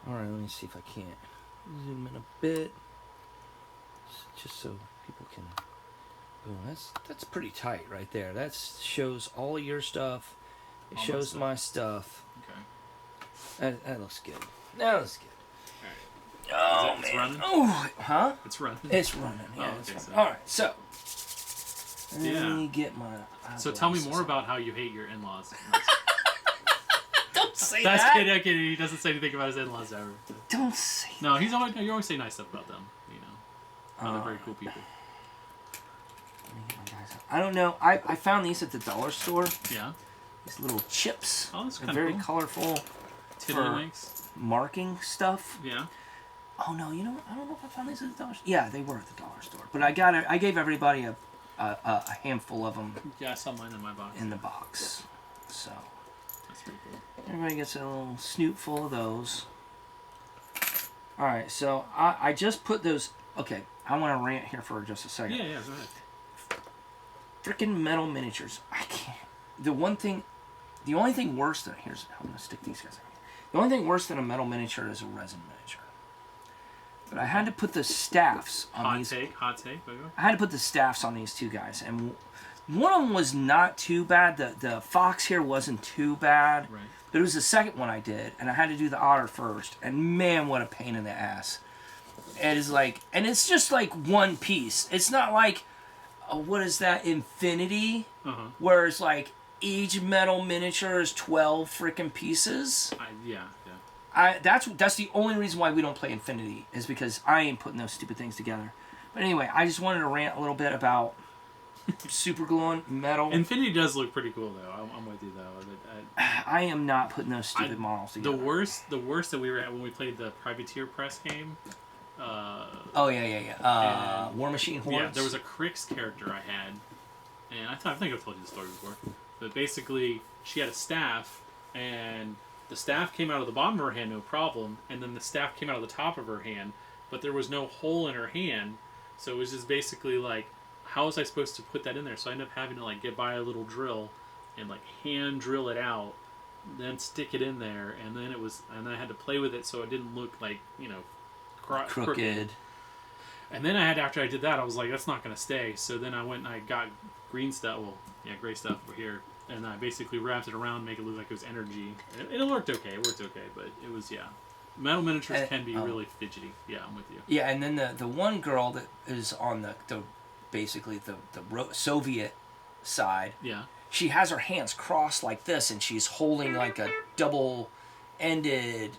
All right, let me see if I can't zoom in a bit, just so people can. Boom, that's pretty tight right there. That shows all of your stuff. It shows my stuff. Okay. That looks good. That looks good. All right. Oh, It's man. running? Oh, huh? It's running. It's running. Yeah, Oh, it's okay, running. so- All right, so. Yeah. Let me get my. So tell me more about how you hate your in-laws. Don't say That's that. kidding. He doesn't say anything about his in-laws ever. Don't say. No, you always say nice stuff about them. You know, they're very cool people. I don't know. I found these at the dollar store. Yeah. These little chips. Oh, that's They're kind of very cool. colorful. Tiddlywinks. Marking stuff. Yeah. Oh no, you know what? I don't know if I found these at the dollar store. Yeah, they were at the dollar store. But I gave everybody a handful of them. Yeah, I saw mine in my box. In the box. So. That's pretty cool. Everybody gets a little snoot full of those. Alright, so I just put those. Okay, I want to rant here for just a second. Yeah, go ahead. Freaking metal miniatures. I can't. The only thing worse than I'm gonna stick these guys in here. The only thing worse than a metal miniature is a resin miniature. But I had to put the staffs on these. Hot take. I had to put the staffs on these two guys, and one of them was not too bad. The fox here wasn't too bad, Right. but it was the second one I did, and I had to do the otter first. And man, what a pain in the ass! It is like, and it's just like one piece. It's not like, what is that, Infinity, where it's like each metal miniature is 12 freaking pieces. Yeah. That's the only reason why we don't play Infinity, is because I ain't putting those stupid things together. But anyway, I just wanted to rant a little bit about super gluing metal. Infinity does look pretty cool though. I'm with you though. I am not putting those stupid models together. The worst that we were at when we played the Privateer Press game. War Machine Hordes. Yeah, there was a Crix character I had, and I think I've told you the story before. But basically, she had a staff, and the staff came out of the bottom of her hand, no problem, and then the staff came out of the top of her hand, but there was no hole in her hand, so it was just basically like, how was I supposed to put that in there? So I ended up having to like get by a little drill and like hand drill it out, then stick it in there, and then I had to play with it so it didn't look like, crooked. And then after I did that, I was like, that's not going to stay. So then I went and I got gray stuff over here, and I basically wrapped it around, make it look like it was energy. It worked okay. But it was, metal miniatures can be really fidgety. Yeah, I'm with you. Yeah, and then the one girl that is on the basically the Soviet side. Yeah. She has her hands crossed like this, and she's holding like a double-ended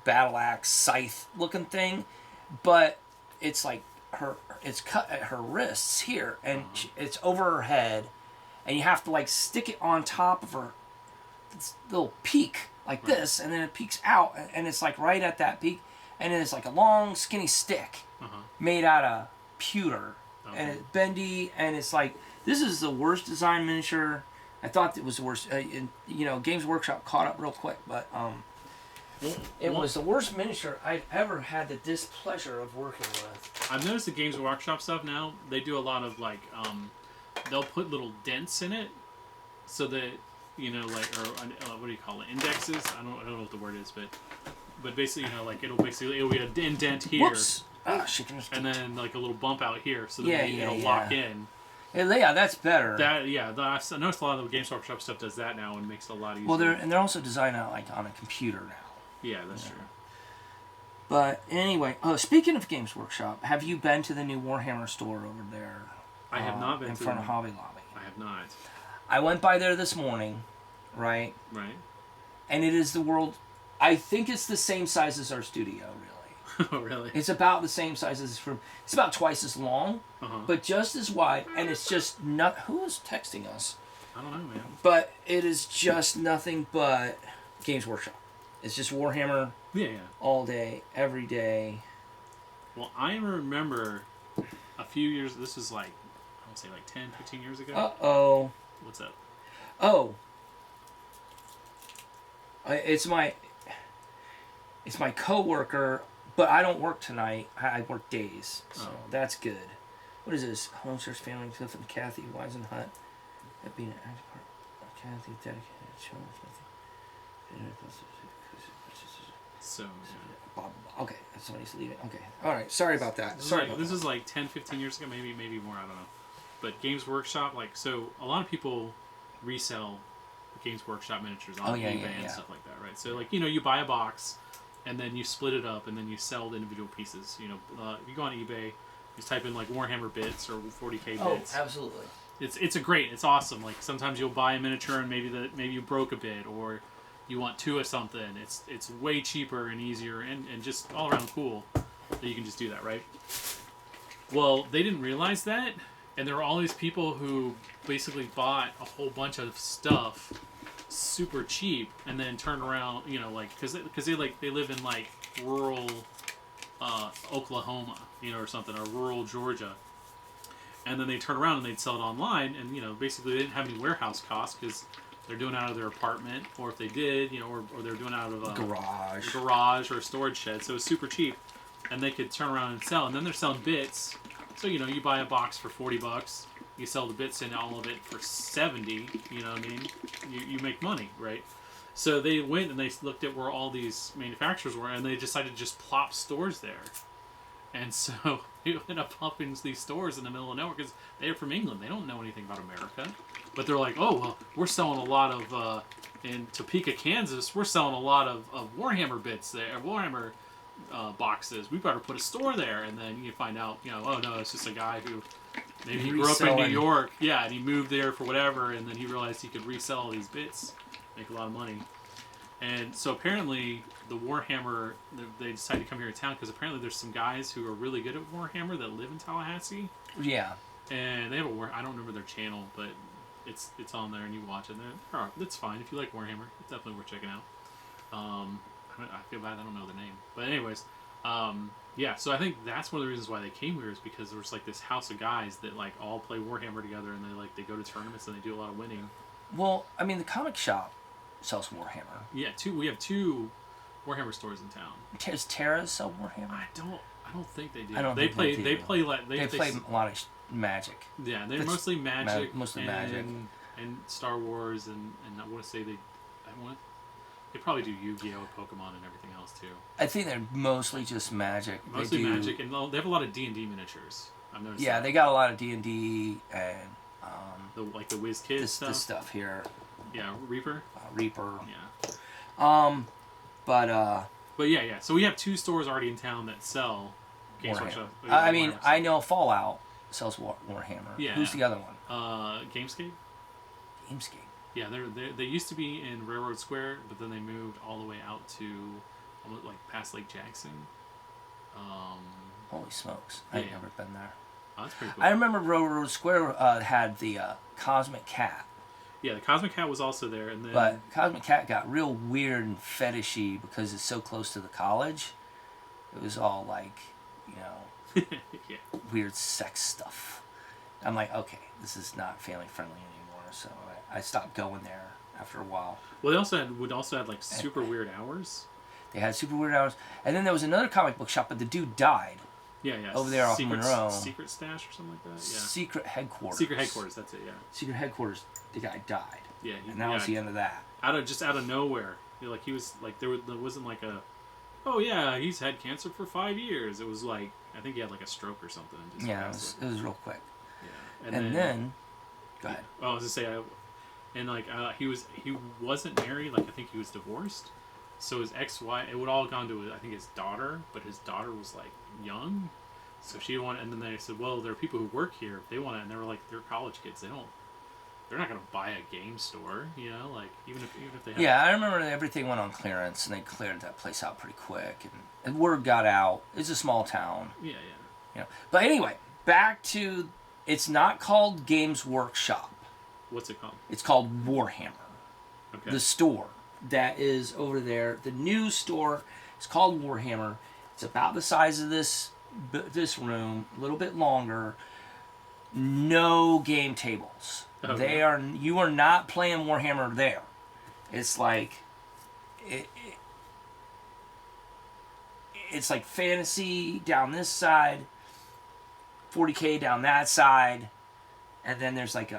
battle axe scythe looking thing, but it's like it's cut at her wrists here, and it's over her head, and you have to like stick it on top of her little peak like this, and then it peeks out, and it's like right at that peak, and then it's like a long skinny stick made out of pewter, and it's bendy, and it's like, this is the worst design miniature. I thought it was the worst. Games Workshop caught up real quick, but it was the worst miniature I've ever had the displeasure of working with. I've noticed the Games Workshop stuff now, they do a lot of like, they'll put little dents in it, so that, what do you call it, indexes? I don't know what the word is, but basically, it'll be an indent here. Whoops. And then like a little bump out here, so that it'll lock in. Yeah, that's better. I've noticed a lot of the Games Workshop stuff does that now and makes it a lot easier. Well, they're also designed out like on a computer now. Yeah, that's true. But anyway, speaking of Games Workshop, have you been to the new Warhammer store over there? I have not been in front of Hobby Lobby. I have not. I went by there this morning, right? Right. And it is I think it's the same size as our studio, really. Oh, really? It's about the same size as this room. It's about twice as long, but just as wide, and it's just not. Who is texting us? I don't know, man. But it is just nothing but Games Workshop. It's just Warhammer. Yeah. All day, every day. Well, I remember a few years. This was like, I would say like 10, 15 years ago. Uh-oh. What's up? Oh. It's my coworker. But I don't work tonight. I work days, so that's good. What is this? Homestead's family, Cliff and Kathy Weisenhut. That being an active part of Kathy dedicated to children. So somebody's leaving. Okay. All right. Sorry about that. This is like 10, 15 years ago, maybe more. I don't know. But Games Workshop, so a lot of people resell Games Workshop miniatures on eBay and stuff like that, right? So you buy a box, and then you split it up, and then you sell the individual pieces. If you go on eBay, you just type in like Warhammer bits or 40K bits. Oh, absolutely. It's awesome. Like sometimes you'll buy a miniature and maybe you broke a bit, or you want two of something. It's way cheaper and easier and just all around cool that you can just do that, right? Well, they didn't realize that. And there were all these people who basically bought a whole bunch of stuff super cheap and then turned around, because they live in like rural Oklahoma, or something, or rural Georgia. And then they turn around and they'd sell it online, and basically they didn't have any warehouse costs because they're doing it out of their apartment, or if they did, or they're doing it out of a garage or a storage shed. So it was super cheap, and they could turn around and sell. And then they're selling bits. So, you buy a box for $40, you sell the bits in all of it for $70, you know what I mean? You make money, right? So they went and they looked at where all these manufacturers were, and they decided to just plop stores there. And so they ended up popping these stores in the middle of nowhere because they're from England. They don't know anything about America. But they're like, oh, well, we're selling a lot of, in Topeka, Kansas, we're selling a lot of Warhammer bits there, Warhammer boxes. We better put a store there. And then you find out, oh no, it's just a guy who maybe he grew up in New York, and he moved there for whatever, and then he realized he could resell all these bits, make a lot of money. And so apparently the Warhammer, they decided to come here to town because apparently there's some guys who are really good at Warhammer that live in Tallahassee. Yeah. And they have I don't remember their channel, but it's on there and you watch it. It's fine if you like Warhammer. It's definitely worth checking out. I feel bad I don't know their name, but anyways, so I think that's one of the reasons why they came here is because there was like this house of guys that like all play Warhammer together, and they go to tournaments and they do a lot of winning. Well, I mean, the comic shop sells Warhammer. Yeah, we have two Warhammer stores in town. Does Terra sell Warhammer? I don't think they do. They play a lot of Magic. Yeah, they're mostly Magic. Mostly Magic and Star Wars and I want to say they probably do Yu-Gi-Oh, Pokemon, and everything else too. I think they're mostly just Magic. Mostly Magic, and they have a lot of D&D miniatures. I've noticed. Yeah, they got a lot of D&D and the Whiz Kids this stuff here. Yeah, Reaper. Yeah. But yeah. So we have two stores already in town that sell Games Workshop. I mean, I know Fallout sells Warhammer. Yeah. Who's the other one? Gamescape. Gamescape. Yeah, they used to be in Railroad Square, but then they moved all the way out to almost like past Lake Jackson. Holy smokes! I've never been there. Oh, that's pretty cool. I remember Railroad Square had the Cosmic Cat. Yeah, the Cosmic Cat was also there, and then but Cosmic Cat got real weird and fetishy because it's so close to the college. It was all like, weird sex stuff. I'm like, okay, this is not family friendly anymore, so I stopped going there after a while. Well, they also had like super weird hours. They had super weird hours, and then there was another comic book shop, but the dude died. Yeah. Over there off Monroe. Secret Stash or something like that. Yeah. Secret Headquarters. That's it. Yeah. Secret Headquarters. The guy died. Yeah. And that was the end of that. Out of nowhere, he was like there wasn't like a, oh yeah, he's had cancer for 5 years. It was like I think he had like a stroke or something. And just it was real quick. Yeah. And then go ahead. I was gonna say he wasn't married. Like I think he was divorced. So his ex-wife, it would all gone to I think his daughter, but his daughter was like young, so she wanted. And then they said, well, there are people who work here. If they want it, and they were like, they're college kids. They're not gonna buy a game store, like even if they. Yeah, I remember everything went on clearance, and they cleared that place out pretty quick, and word got out. It's a small town. Yeah. But anyway, back to it's not called Games Workshop. What's it called? It's called Warhammer. Okay. The store that is over there, the new store is called Warhammer. It's about the size of this room, a little bit longer. No game tables. Okay. You are not playing Warhammer there. It's like it's like fantasy down this side, 40K down that side, and then there's like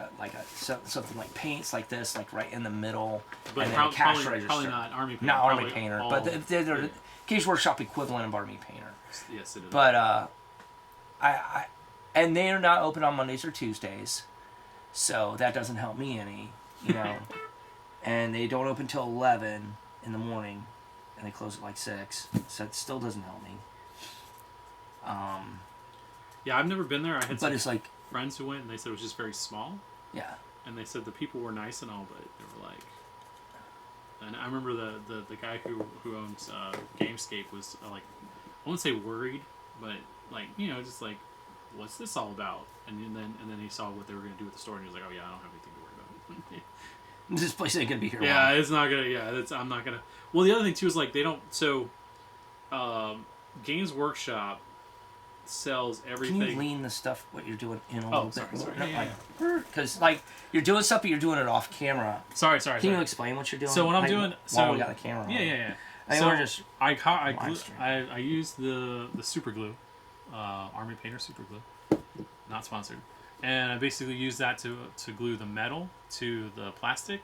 something like paints like this, like right in the middle, But and then a cash probably, register. probably not Army Painter. Not Army probably Painter, all- but they're Games Workshop equivalent of Army Painter. Yes, it is. But I and they are not open on Mondays or Tuesdays, so that doesn't help me any, you know. And they don't open till 11 in the morning, and they close at like 6, so it still doesn't help me. Yeah, I've never been there. I had But some it's like, friends who went, and they said it was just very small. yeah. And they said the people were nice and all, but they were like... And I remember the guy who owns Gamescape was like, I wouldn't say worried, but like, you know, just like, what's this all about? And then he saw what they were going to do with the store, and he was like, oh yeah, I don't have anything to worry about. This place ain't gonna be here. Yeah, long. it's not gonna. Yeah, I'm not gonna. Well, the other thing too is like they don't. So, Games Workshop sells everything. Can you lean the stuff what you're doing in a Oh, little sorry, bit? sorry. No, Yeah. Because like you're doing stuff, but you're doing it off camera. Sorry. Can you explain what you're doing? So what I'm like, doing. while So we got the camera on. Yeah. I mean, So we're just I used the super glue, Army Painter super glue, not sponsored, and I basically used that to glue the metal to the plastic.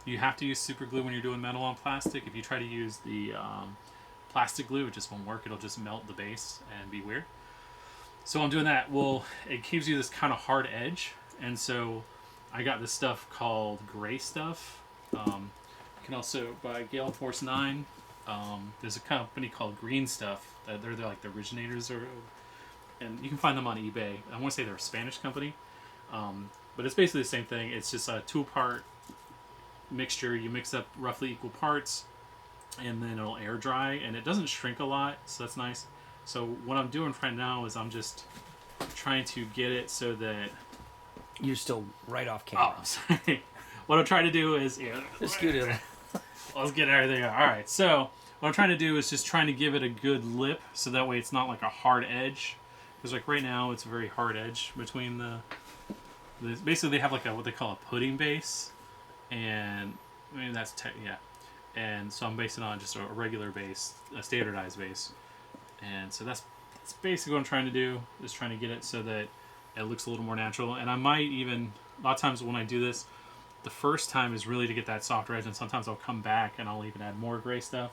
You have to use super glue when you're doing metal on plastic. If you try to use the plastic glue, it just won't work. It'll just melt the base and be weird. So I'm doing that. Well, it gives you this kind of hard edge, and so I got this stuff called gray stuff. You can also buy Gale Force 9. There's a company called Green Stuff. They're like the originators, and you can find them on eBay. I want to say they're a Spanish company, but it's basically the same thing. It's just a 2-part mixture. You mix up roughly equal parts, and then it'll air dry, and it doesn't shrink a lot, so that's nice. So what I'm doing right now is I'm just trying to get it so that... You're still right off camera. Oh, sorry. What I'm trying to do is... Just get it. Let's get everything out. All right, so what I'm trying to do is just trying to give it a good lip, so that way it's not like a hard edge. Because like right now, it's a very hard edge between the basically they have like what they call a pudding base, and I mean that's yeah. And so I'm basing it on just a regular base, a standardized base, and so that's basically what I'm trying to do, is trying to get it so that it looks a little more natural. And I might even, a lot of times when I do this, the first time is really to get that soft edge, and sometimes I'll come back and I'll even add more gray stuff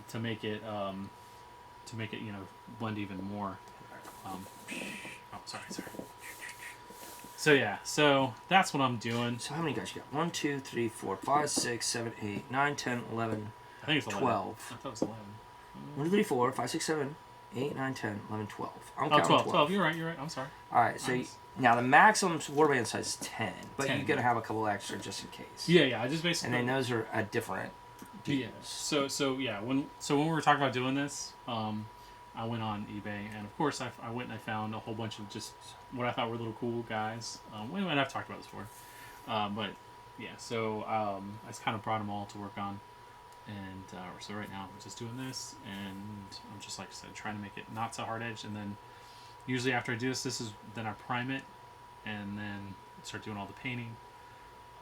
to make it you know, blend even more. Sorry. So yeah, so that's what I'm doing. So how many guys you got? 1, 2, 3, 4, 5, 6, 7, 8, 9, 10, 11, I think it's 11. 12. I thought it was 11. 1, 2, 3, 4, 5, 6, 7, 8, 9, 10, 11, 12. I'm Oh, counting 12. 12. You're right. I'm sorry. Alright, so Nice. now the maximum warband size is 10, but 10, you're going to yeah. have a couple extra just in case. Yeah. I just basically. And then those are a different Yeah. deals. So yeah, when we were talking about doing this, I went on eBay, and of course I went and I found a whole bunch of just what I thought were little cool guys. And I've talked about this before, but yeah. So I just kind of brought them all to work on, and so right now I'm just doing this, and I'm just, like I said, trying to make it not so hard edged. And then usually after I do this is then I prime it, and then start doing all the painting.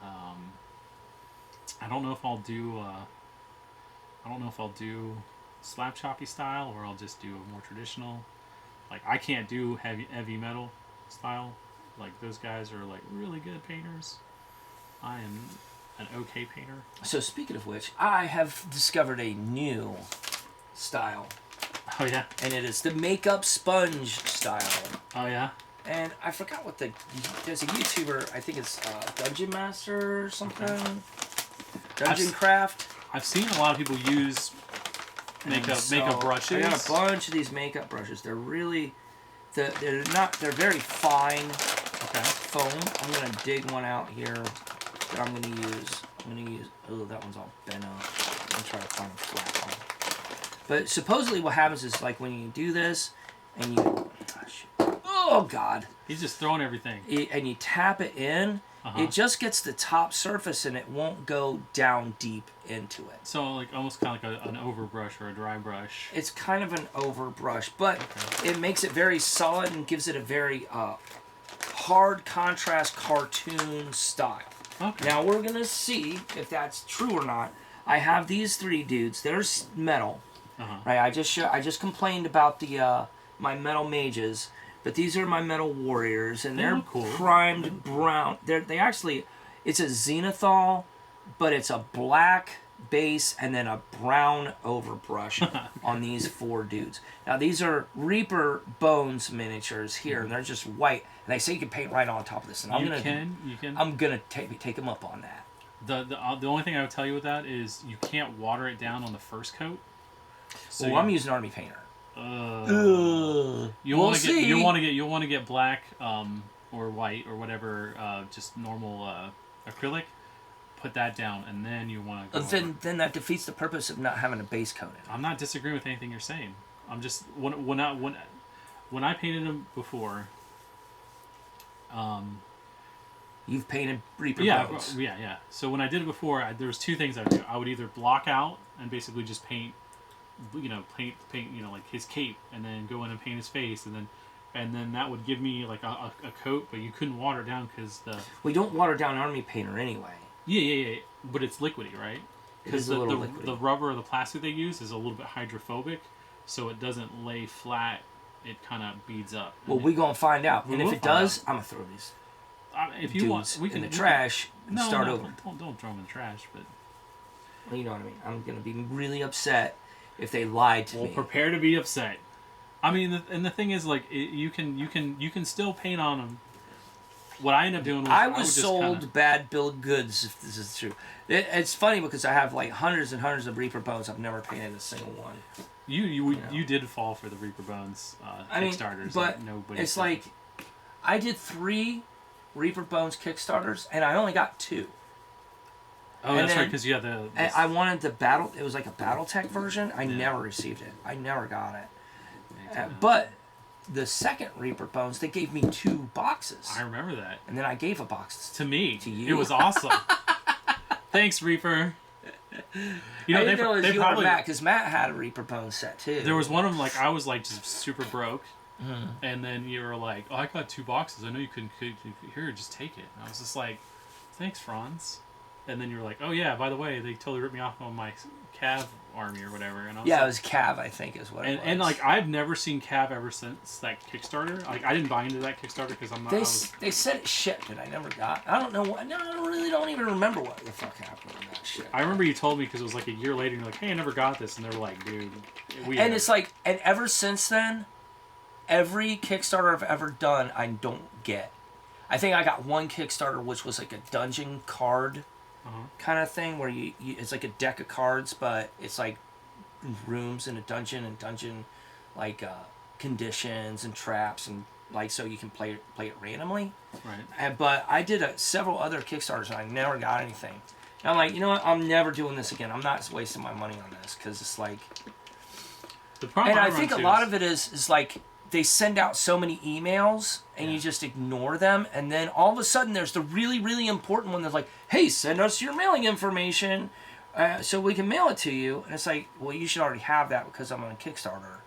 I don't know if I'll do slap choppy style, or I'll just do a more traditional. Like, I can't do heavy metal style. Like, those guys are like really good painters. I am an okay painter. So speaking of which, I have discovered a new style, Oh yeah. and it is the makeup sponge style. Oh yeah. And I forgot what there's a YouTuber, I think it's Dungeon Master or something. Dungeon Craft. I've seen a lot of people use makeup brushes. I got a bunch of these makeup brushes. They're really, they're very fine foam. I'm gonna dig one out here that I'm gonna use. Oh, that one's all bent up. I'm gonna try to find a flat one. But supposedly what happens is, like, when you do this and you, oh God, He's just throwing everything. and you tap it in, it just gets the top surface and it won't go down deep into it. So like almost kind of like an overbrush or a dry brush. It's kind of an overbrush, but it makes it very solid and gives it a very hard contrast cartoon style. Okay. Now we're gonna see if that's true or not. I have these 3 dudes. They're metal, right? I just complained about the my metal mages. But these are my Metal Warriors, and They they're look cool. primed brown. They actually, it's a Zenithal, but it's a black base and then a brown overbrush on these 4 dudes. Now these are Reaper Bones miniatures here, and they're just white. And they say you can paint right on top of this, and You can. I'm gonna take them up on that. The only thing I would tell you with that is you can't water it down on the first coat. So I'm using Army Painter. You'll want to get black or white or whatever, just normal acrylic. Put that down, and then you want to go. Then that defeats the purpose of not having a base coat in it. I'm not disagreeing with anything you're saying. I'm just when I painted them before. You've painted Reaper Bones. Yeah. So when I did it before, there was 2 things I would do. I would either block out and basically just paint, like his cape, and then go in and paint his face, and then that would give me like a coat, but you couldn't water it down because we don't water down Army Painter anyway. Yeah. But it's liquidy, right? Because the rubber or the plastic they use is a little bit hydrophobic, so it doesn't lay flat. It kind of beads up. Well, we're gonna find out, and if it does, I'm gonna throw these. If you want, we can in the trash and start over. Don't throw them in the trash, but well, you know what I mean. I'm gonna be really upset if they lied to me. Prepare to be upset. I mean, and the thing is, like, you can still paint on them. What I end up doing was I was sold bad bill of goods, if this is true. It's funny because I have like hundreds and hundreds of Reaper Bones. I've never painted a single one. You did fall for the Reaper Bones Kickstarters. But it's like I did 3 Reaper Bones Kickstarters, and I only got 2. Oh, and that's right, because you had the... I wanted the battle... It was like a BattleTech version. I never received it. I never got it. But the second Reaper Bones, they gave me 2 boxes. I remember that. And then I gave a box to me. To you. It was awesome. Thanks, Reaper. You know, they probably... Matt, because Matt had a Reaper Bones set, too. There was one of them, like, I was, like, just super broke. And then you were like, oh, I got 2 boxes. I know you couldn't. Here, just take it. And I was just like, thanks, Franz. And then you were like, oh, yeah, by the way, they totally ripped me off on my Cav army or whatever. And I was it was Cav, I think, is what it was. And, like, I've never seen Cav ever since that Kickstarter. Like, I didn't buy into that Kickstarter because I'm not... They said it shipped, and I never got... I don't know what... No, I really don't even remember what the fuck happened with that shit. I remember you told me because it was like a year later, and you're like, hey, I never got this. And they were like, dude, it's like... And ever since then... Every Kickstarter I've ever done, I don't get. I think I got one Kickstarter which was like a dungeon card kind of thing where you it's like a deck of cards, but it's like rooms in a dungeon and dungeon like conditions and traps and like so you can play it randomly. Right. But I did several other Kickstarters and I never got anything. And I'm like, you know what? I'm never doing this again. I'm not wasting my money on this because it's like. The problem and I think a lot of it is like. They send out so many emails and you just ignore them, and then all of a sudden there's the really, really important one that's like, hey, send us your mailing information so we can mail it to you. And it's like, well, you should already have that because I'm on a Kickstarter.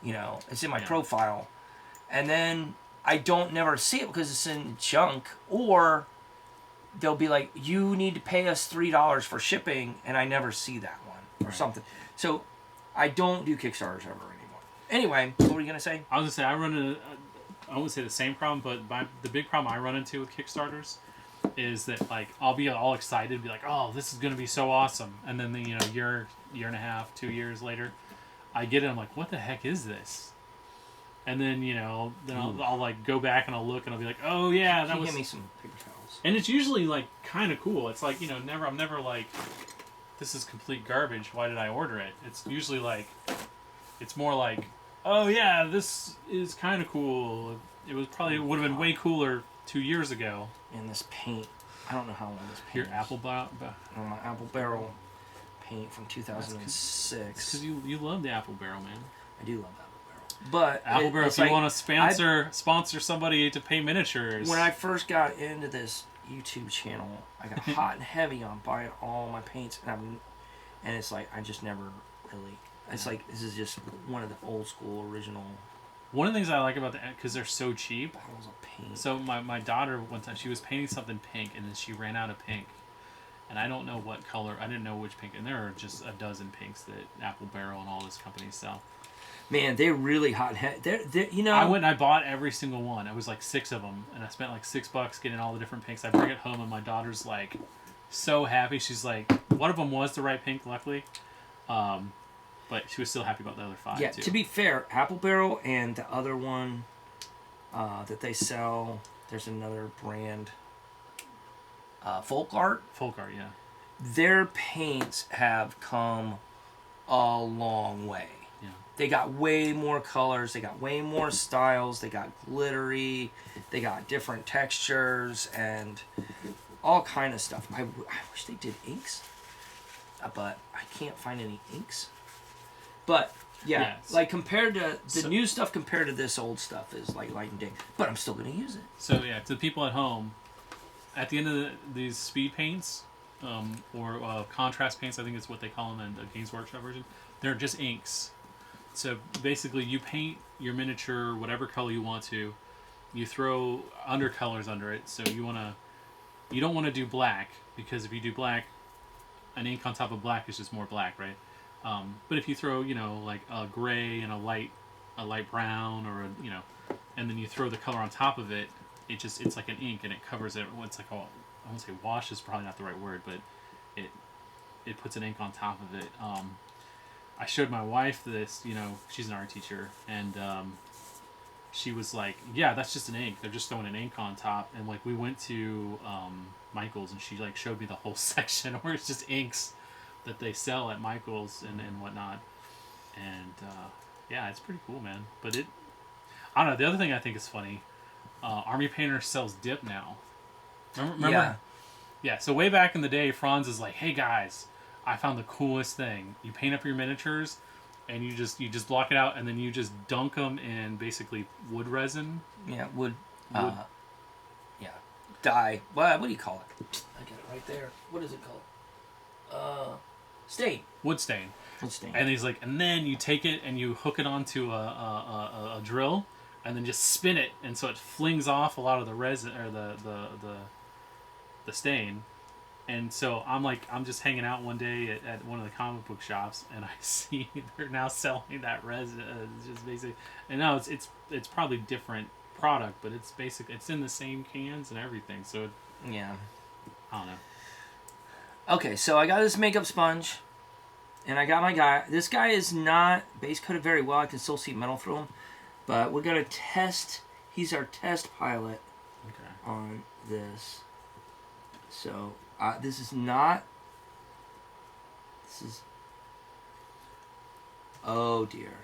You know, it's in my profile. And then I don't never see it because it's in junk, or they'll be like, you need to pay us $3 for shipping, and I never see that one or something. So I don't do Kickstarters ever. Anyway, what were you going to say? I was going to say, I run into, I wouldn't say the same problem, but the big problem I run into with Kickstarters is that, like, I'll be all excited, be like, oh, this is going to be so awesome. And then, year and a half, 2 years later, I get it, I'm like, what the heck is this? And then, then I'll like, go back and I'll look and I'll be like, oh, yeah, that was... Give me some paper towels. And it's usually, like, kind of cool. It's like, I'm never like, this is complete garbage. Why did I order it? It's usually like, it's more like, oh yeah, this is kind of cool. It would have been way cooler 2 years ago. And this paint, I don't know how long this paint Your apple barrel. My apple barrel paint from 2006. Because you love the apple barrel, man. I do love apple barrel. But apple barrel, if you want to sponsor somebody to paint miniatures. When I first got into this YouTube channel, I got hot and heavy on buying all my paints, and it's like I just never really. It's like, this is just one of the old school original... One of the things I like about because they're so cheap... Bottles of paint. So my daughter, one time, she was painting something pink, and then she ran out of pink. And I don't know what color, I didn't know which pink, and there are just a dozen pinks that Apple Barrel and all those companies sell. Man, they're really hot. They're you know. I went and I bought every single one. It was like 6 of them, and I spent like $6 getting all the different pinks. I bring it home, and my daughter's like so happy. She's like, one of them was the right pink, luckily, but she was still happy about the other 5. Yeah, too. to be fair, Apple Barrel and the other one that they sell, there's another brand, Folk Art. Folk Art, yeah. Their paints have come a long way. Yeah. They got way more colors. They got way more styles. They got glittery. They got different textures and all kind of stuff. I wish they did inks, but I can't find any inks. But yeah, like compared to the new stuff compared to this old stuff is like light and day. But I'm still gonna use it. So yeah, to the people at home, at the end of these speed paints, or contrast paints, I think is what they call them in the Games Workshop version. They're just inks. So basically, you paint your miniature whatever color you want to. You throw undercolors under it. So you don't want to do black, because if you do black, an ink on top of black is just more black, right? But if you throw, like a gray and a light brown, or and then you throw the color on top of it, it's like an ink, and it covers it. It's like I won't say wash is probably not the right word, but it puts an ink on top of it. I showed my wife this, she's an art teacher, and she was like, yeah, that's just an ink. They're just throwing an ink on top. And like we went to Michael's, and she like showed me the whole section where it's just inks that they sell at Michael's and whatnot. And yeah, it's pretty cool, man. But I don't know. The other thing I think is funny, Army Painter sells dip now. Remember? Yeah. Yeah, so way back in the day, Franz is like, hey guys, I found the coolest thing. You paint up your miniatures, and you just block it out, and then you just dunk them in basically wood resin. Yeah, wood. Yeah. Dye. What do you call it? I got it right there. What is it called? Stain. Wood stain. Wood stain. And he's like, and then you take it and you hook it onto a drill, and then just spin it, and so it flings off a lot of the resin or the stain. And so I'm just hanging out one day at one of the comic book shops, and I see they're now selling that resin. Just basically, and now it's probably different product, but it's in the same cans and everything. So yeah, I don't know. Okay, so I got this makeup sponge, and I got my guy. This guy is not base coated very well. I can still see metal through him, but we're gonna test. He's our test pilot on this. So this is not. This is. Oh dear.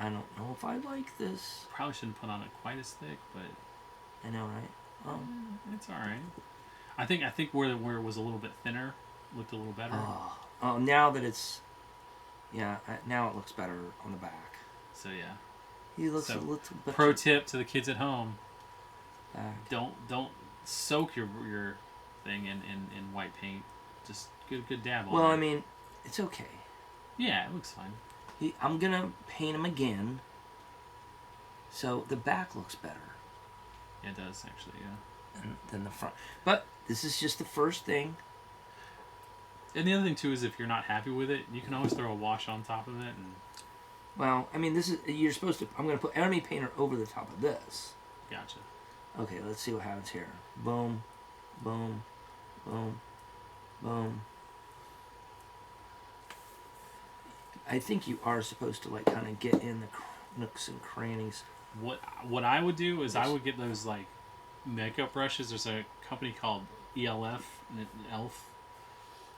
I don't know if I like this. Probably shouldn't put on it quite as thick, but I know, right? it's all right. I think where it was a little bit thinner looked a little better. Oh, now that it's, yeah, now it looks better on the back. So yeah, He looks a little bit. Pro tip to the kids at home: back. don't soak your thing in white paint. Just good dab on Well, it. I mean, it's okay. Yeah, it looks fine. I'm gonna paint him again, so the back looks better. Yeah, it does actually. Yeah. Than the front. But this is just the first thing. And the other thing too is if you're not happy with it, you can always throw a wash on top of it. And Well, I mean, this is you're supposed to. I'm gonna put enemy painter over the top of this. gotcha. Okay, let's see what happens here. Boom, boom, boom, boom. I think you are supposed to like kind of get in the nooks and crannies. What I would do is I would get those like makeup brushes. There's a company called ELF and ELF.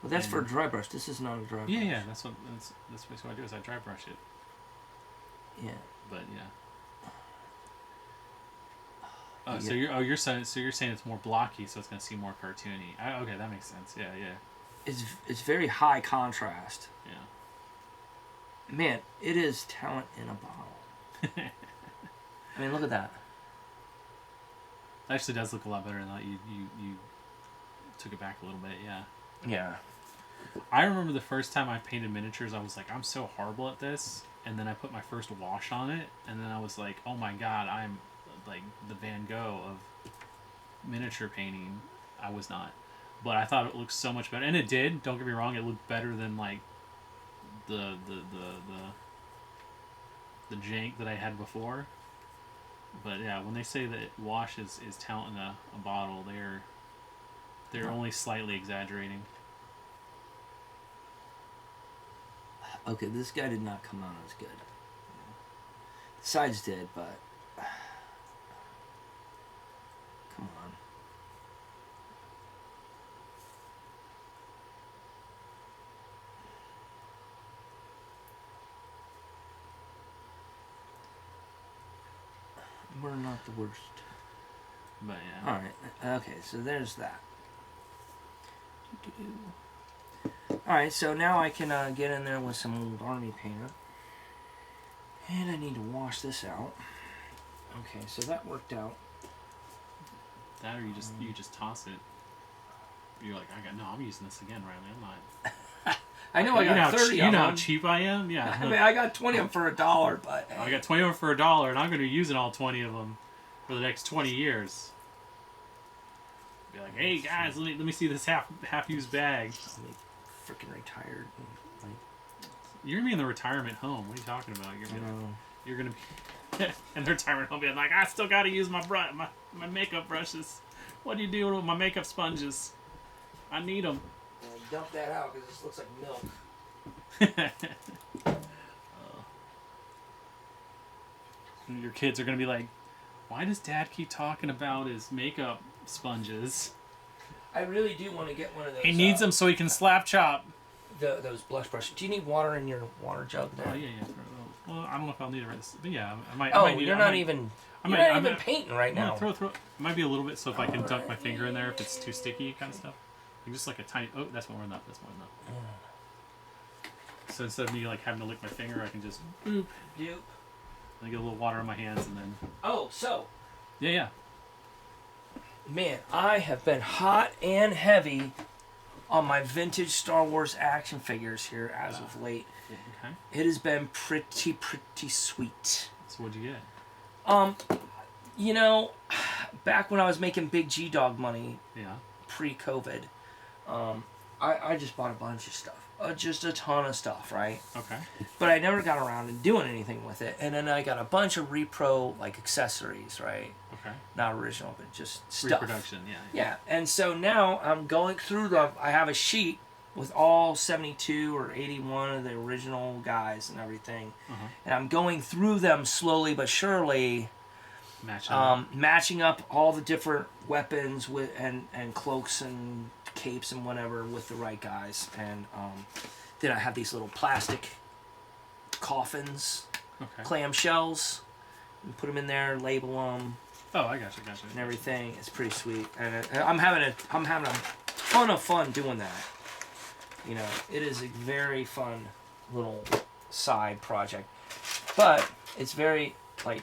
Well, that's for a dry brush. This is not a dry brush. Yeah. That's basically what I do is I dry brush it. Yeah. But yeah. Oh, so you're saying it's more blocky, so it's gonna seem more cartoony. Okay, that makes sense. Yeah. It's very high contrast. Yeah. Man, it is talent in a bottle. I mean, look at that. It actually does look a lot better now. You took it back a little bit. Yeah. Yeah. I remember the first time I painted miniatures, I was like, I'm so horrible at this. And then I put my first wash on it, and then I was like, oh my god, I'm like the Van Gogh of miniature painting. I was not. But I thought it looked so much better. And it did, don't get me wrong, it looked better than like the the jank that I had before. But yeah, when they say that wash is talent in a bottle, they're only slightly exaggerating. Okay, this guy did not come out as good. The sides did, but come on. We're not the worst. But yeah. Alright, okay, so there's that. Alright, so now I can get in there with some old army painter. And I need to wash this out. Okay, so that worked out. That or you just toss it. You're like, I'm using this again, Riley. I'm not. I know I got 30 You of know how them. cheap I am? Yeah. I mean, I got 20 of them for $1, but hey. I got 20 of them for $1, and I'm going to be using all 20 of them for the next 20 years. Be like, hey guys, let me see this half used bag. I'm freaking retired. You're gonna be in the retirement home. What are you talking about? You're gonna be in the retirement home, being like, I still got to use my makeup brushes. What do you do with my makeup sponges? I need them. Dump that out because this looks like milk. Your kids are gonna be like, why does Dad keep talking about his makeup sponges? I really do want to get one of those. He needs them so he can slap chop. Those blush brushes. Do you need water in your water jug there? Oh yeah. Well, I don't know if I'll need it right this, but yeah, I might. Oh, I might need you're it. not even painting right now. Throw. It might be a little bit, so if I can dunk my finger in there, if it's too sticky, kind of stuff. Like just like a tiny. Oh, that's more enough. That's more enough. So instead of me like having to lick my finger, I can just boop. Yep. I get a little water on my hands and then. Oh, so. Yeah. Man, I have been hot and heavy on my vintage Star Wars action figures here as of late. Okay. It has been pretty sweet. So what'd you get? You know, back when I was making big G-Dog money, Yeah. pre-COVID, I just bought a bunch of stuff. Just a ton of stuff, right? Okay. But I never got around to doing anything with it. And then I got a bunch of repro, like, accessories, right? Okay. Not original, but just stuff. Reproduction, yeah. Yeah, and so now I'm going through them. I have a sheet with all 72 or 81 of the original guys and everything. And I'm going through them slowly but surely, matching up all the different weapons with and cloaks and capes and whatever with the right guys. And then I have these little plastic coffins, clamshells, and put them in there, label them. Oh, I gotcha. And everything. It's pretty sweet, and I'm having a ton of fun doing that. You know, it is a very fun little side project, but it's very I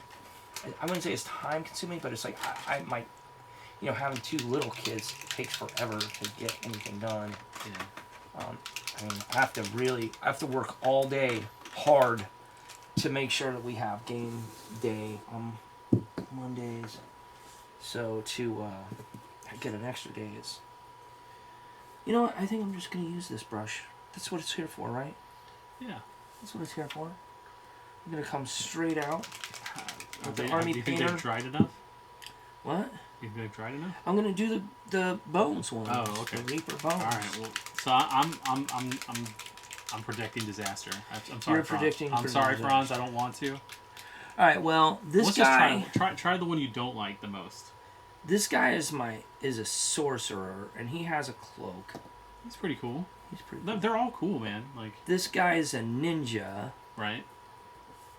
wouldn't say it's time consuming, but it's like I might, having two little kids takes forever to get anything done. Yeah. I mean, I have to work all day hard to make sure that we have game day on Mondays, so to get an extra day is. You know what? I think I'm just gonna use this brush. That's what it's here for, right? Yeah. That's what it's here for. I'm gonna come straight out. Do you think they've dried enough? What? You think they've dried enough? I'm gonna do the bones one. Oh, okay. The Reaper bones. All right. Well, so I'm predicting disaster. I'm sorry. You're predicting. I'm sorry, Franz. I don't want to. All right. Well, this guy. Just try the one you don't like the most. This guy is a sorcerer, and he has a cloak. He's pretty cool. He's pretty cool. They're all cool, man. Like this guy is a ninja. Right.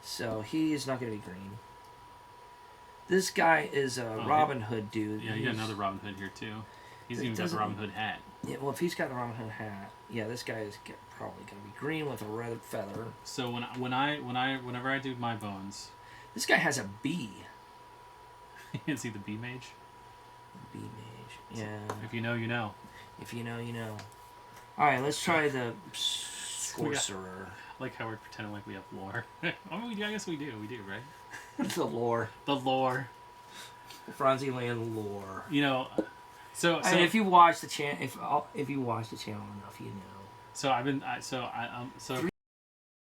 So he is not gonna be green. This guy is a Robin Hood dude. Yeah, you got another Robin Hood here too. He's even got the Robin Hood hat. Yeah, well, if he's got the Robin Hood hat, yeah, this guy is probably gonna be green with a red feather. So whenever I do my bones, this guy has a bee. Is he the bee mage? Bee mage. Yeah. If you know, you know. If you know, you know. All right, let's try the sorcerer. Like how we're pretending like we have lore. I guess we do. We do, right? The lore. The lore. The Franzi Land lore. So if you watch the channel, if you watch the channel enough, you know. So I've been